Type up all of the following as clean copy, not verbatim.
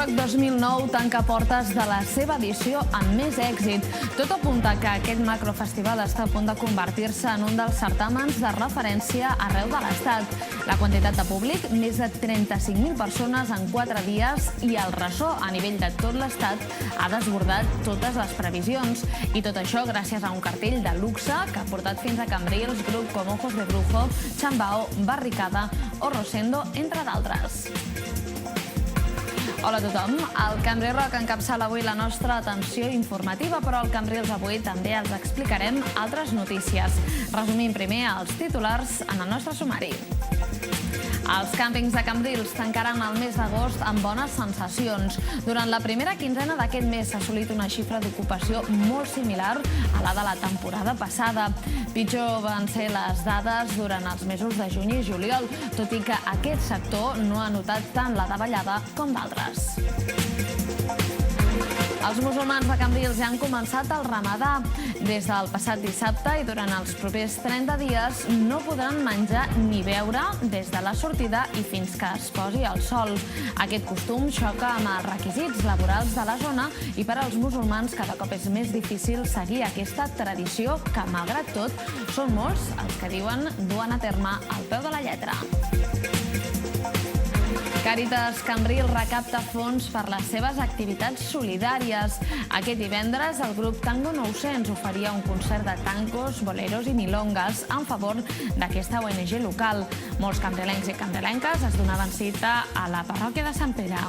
Rock 2009 tanca portes de la seva edició amb més èxit. Tot apunta que aquest macrofestival està a punt de convertir-se en un dels certàmens de referència arreu de l'Estat. La quantitat de públic, més de 35.000 persones en 4 dies, i el ressò a nivell de tot l'Estat ha desbordat totes les previsions. I tot això gràcies a un cartell de luxe que ha portat fins a Cambrils grups com Ojos de Brujo, Chambao, Barricada o Rosendo, entre d'altres. Hola a tothom. El Cambrils Rock encapçala avui la nostra atenció informativa, però al Cambrils avui també els explicarem altres notícies. Resumim primer els titulars en el nostre sumari. Els càmpings de Cambrils tancaran el mes d'agost amb bones sensacions. Durant la primera quinzena d'aquest mes s'ha assolit una xifra d'ocupació molt similar a la de la temporada passada. Pitjor van ser les dades durant els mesos de juny i juliol, tot i que aquest sector no ha notat tant la davallada com d'altres. Els musulmans de Cambrils ja han començat el ramadà. Des del passat dissabte i durant els propers 30 dies no podran menjar ni beure des de la sortida i fins que es posi el sol. Aquest costum xoca amb els requisits laborals de la zona i per als musulmans cada cop és més difícil seguir aquesta tradició que, malgrat tot, són molts els que diuen duen a terme al peu de la lletra. Càritas Cambrils recapta fons per les seves activitats solidàries. Aquest divendres, el grup Tango 900 oferia un concert de tangos, boleros i milongas en favor d'aquesta ONG local. Molts cambrilencs i cambrilenques es donaven cita a la parròquia de Sant Pere.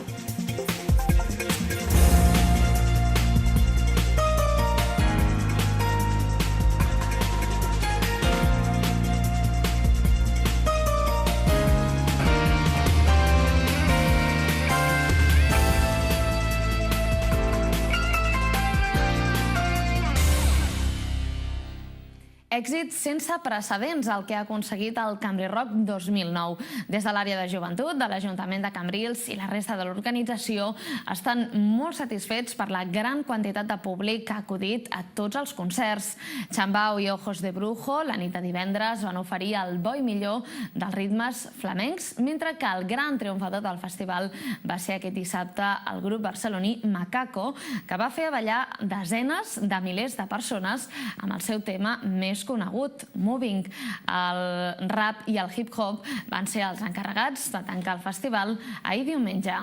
Èxit sense precedents el que ha aconseguit el Cambrils Rock 2009. Des de l'àrea de joventut, de l'Ajuntament de Cambrils i la resta de l'organització estan molt satisfets per la gran quantitat de públic que ha acudit a tots els concerts. Chambao i Ojos de Brujo la nit de divendres van oferir el bo i millor dels ritmes flamencs, mentre que el gran triomfador del festival va ser aquest dissabte el grup barceloní Macaco, que va fer ballar desenes de milers de persones amb el seu tema més conegut, Moving. El rap i el hip-hop van ser els encarregats de tancar el festival ahir diumenge.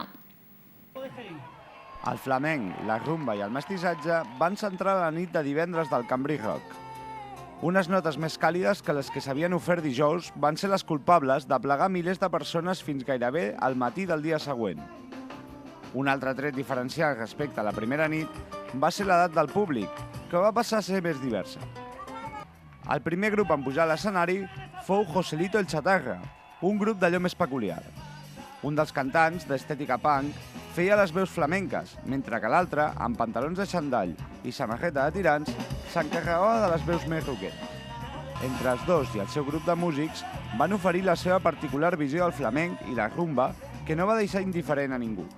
El flamenc, la rumba i el mestissatge van centrar la nit de divendres del Cambrils Rock. Unes notes més càlides que les que s'havien ofert dijous van ser les culpables de plegar milers de persones fins gairebé al matí del dia següent. Un altre tret diferencial respecte a la primera nit va ser l'edat del públic, que va passar a ser més diversa. El primer grup en pujar a l'escenari fou Joselito el Chatarra, un grup d'allò més peculiar. Un dels cantants, d'estètica punk, feia les veus flamenques, mentre que l'altre, amb pantalons de xandall i samarreta de tirants, s'encarregava de les veus més rockeres. Entre els dos i el seu grup de músics van oferir la seva particular visió del flamenc i la rumba, que no va deixar indiferent a ningú.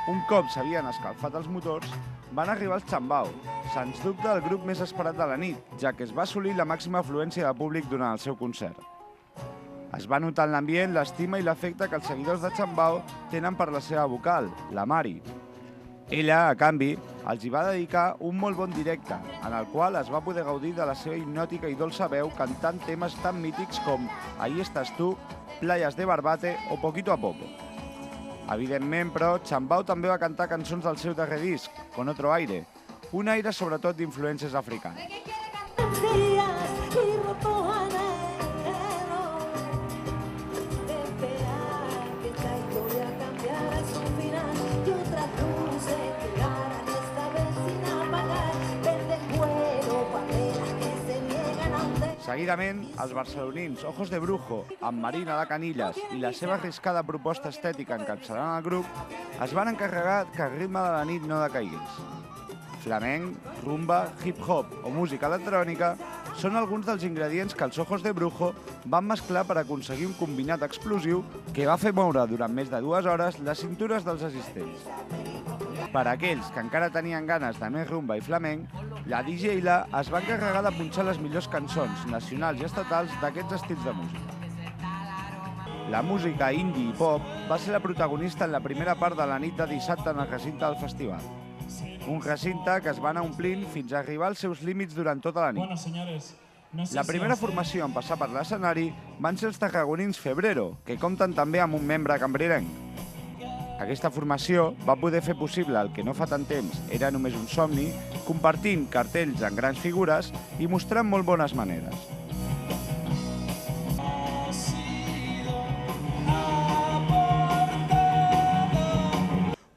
Un cop s'havien escalfat els motors, van arribar els Chambao, sens dubte el grup més esperat de la nit, ja que es va assolir la màxima afluència de públic durant el seu concert. Es va notar en l'ambient l'estima i l'afecte que els seguidors de Chambao tenen per la seva vocal, la Mari. Ella, a canvi, els hi va dedicar un molt bon directe, en el qual es va poder gaudir de la seva hipnòtica i dolça veu cantant temes tan mítics com Ahí estàs tu, Playas de Barbate o Poquito a Poco. Evidentment, però, Chambao també va cantar cançons del seu darrer disc, Con otro aire, un aire sobretot d'influències africanes. Seguidament, els barcelonins Ojos de Brujo, amb Marina de Canillas i la seva arriscada proposta estètica encapçalant el grup, es van encarregar que el ritme de la nit no decaigués. Flamenc, rumba, hip-hop o música electrònica són alguns dels ingredients que els Ojos de Brujo van mesclar per aconseguir un combinat explosiu que va fer moure durant més de 2 hores les cintures dels assistents. Per a aquells que encara tenien ganes de més rumba i flamenc, la DJ Ila es va encarregar de punxar les millors cançons nacionals i estatals d'aquests estils de música. La música indie i pop va ser la protagonista en la primera part de la nit de dissabte en el recinte del festival. Un recinte que es va anar omplint fins a arribar als seus límits durant tota la nit. La primera formació en passar per l'escenari van ser els tarragonins Febrero, que compten també amb un membre cambrirenc. Aquesta formació va poder fer possible el que no fa tant temps era només un somni, compartint cartells en grans figures i mostrant molt bones maneres.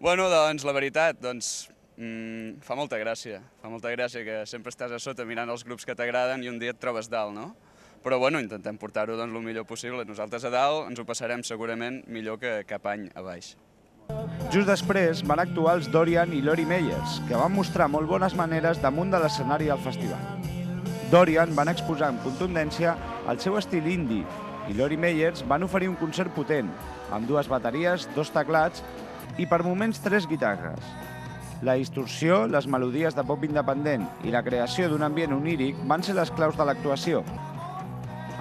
Bueno, doncs la veritat, fa molta gràcia que sempre estàs a sota mirant els grups que t'agraden i un dia et trobes dalt, no? Però bueno, intentem portar-ho el millor possible. Nosaltres a dalt ens ho passarem segurament millor que cap any a baix. Just després van actuar els Dorian i Lori Meyers, que van mostrar molt bones maneres damunt de l'escenari del festival. Dorian van exposar amb contundència el seu estil indie i Lori Meyers van oferir un concert potent, amb 2 bateries, 2 teclats i per moments 3 guitarres. La distorsió, les melodies de pop independent i la creació d'un ambient oníric van ser les claus de l'actuació.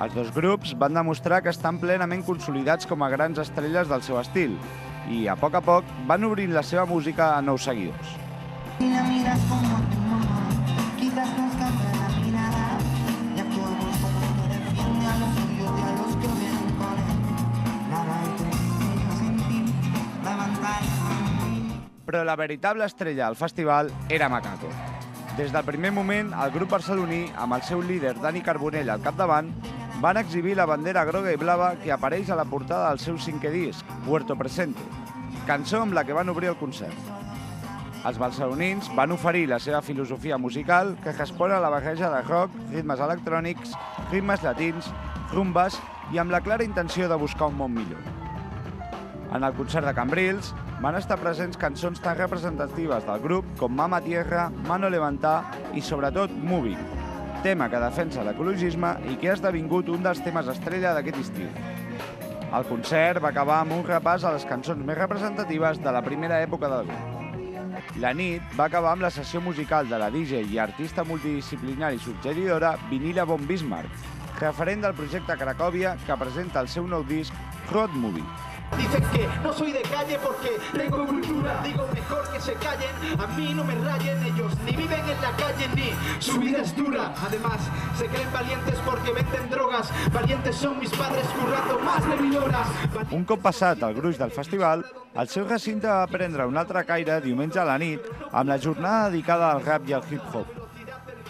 Els 2 grups van demostrar que estan plenament consolidats com a grans estrelles del seu estil i, a poc van obrint la seva música a nous seguidors. Però la veritable estrella del festival era Macaco. Des del primer moment, el grup barceloní, amb el seu líder Dani Carbonell al capdavant, van exhibir la bandera groga i blava que apareix a la portada del seu 5è disc, Puerto Presente, cançó amb la que van obrir el concert. Els barcelonins van oferir la seva filosofia musical que respon a la barreja de rock, ritmes electrònics, ritmes llatins, rumbes i amb la clara intenció de buscar un món millor. En el concert de Cambrils van estar presents cançons tan representatives del grup com Mama Tierra, Mano Levantar i, sobretot, Moving, tema que defensa l'ecologisme i que ha esdevingut un dels temes estrella d'aquest estiu. El concert va acabar amb un repàs a les cançons més representatives de la primera època del grup. La nit va acabar amb la sessió musical de la DJ i artista multidisciplinari suggeridora Vinila von Bismarck, referent del projecte Cracòvia que presenta el seu nou disc Road Movie. Dicen que no soy de calle porque tengo cultura. Digo mejor que se callen, a mí no me rayen. Ellos ni viven en la calle ni su vida es dura. Además, se creen valientes porque venden drogas. Valientes son mis padres currando más de 1000 horas. Un cop passat el gruix del festival, el seu recinte va prendre un altre caire diumenge a la nit amb la jornada dedicada al rap i al hip-hop.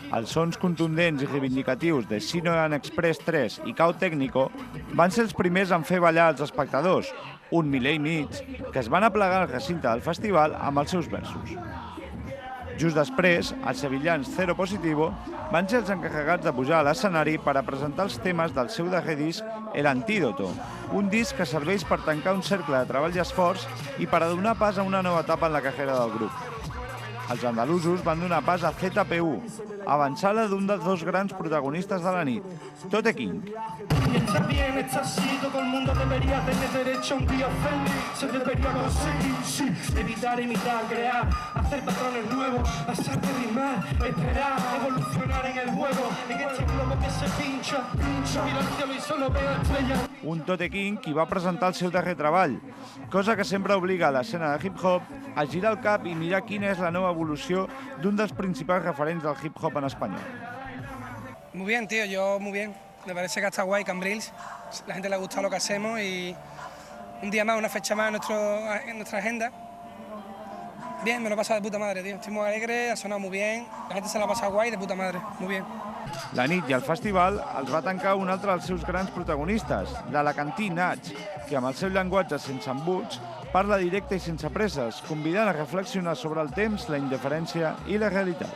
Els sons contundents i reivindicatius de Sinoan Express 3 i Cao Técnico van ser els primers en fer ballar els espectadors, 1,5 milers, que es van aplegar al recinte del festival amb els seus versos. Just després, els sevillans Cero Positivo van ser els encarregats de pujar a l'escenari per a presentar els temes del seu darrer disc El Antídoto, un disc que serveix per tancar un cercle de treball i esforç i per a donar pas a una nova etapa en la carrera del grup. Els andalusos van donar pas a ZPU, avançada d'un dels 2 grans protagonistes de la nit, Tote King. Está bien, está así, todo el mundo debería tener derecho a un día feliz. Se debería conseguir, sí, evitar, imitar, crear, hacer patrones nuevos, pasar de rimar, esperar, evolucionar en el juego, en este globo que se pincha, miro al cielo y solo veo estrellas. Un Tote King qui va presentar el seu darrer treball, cosa que sempre obliga a l'escena de hip-hop a girar el cap i mirar quina és la nova evolució d'un dels principals referents del hip-hop en espanyol. Muy bien, tío, yo muy bien. Me parece que está guay Cambrils, la gente le ha gustado lo que hacemos y un día más, una fecha más en nuestra agenda. Bien, me lo he pasado de puta madre, tío. Estoy muy alegre, ha sonado muy bien, la gente se la ha pasado guay de puta madre, muy bien. La nit i el festival els va tancar un altre dels seus grans protagonistes, l'alacantí Nach, que amb el seu llenguatge sense embuts parla directe i sense presses, convidant a reflexionar sobre el temps, la indiferència i la realitat.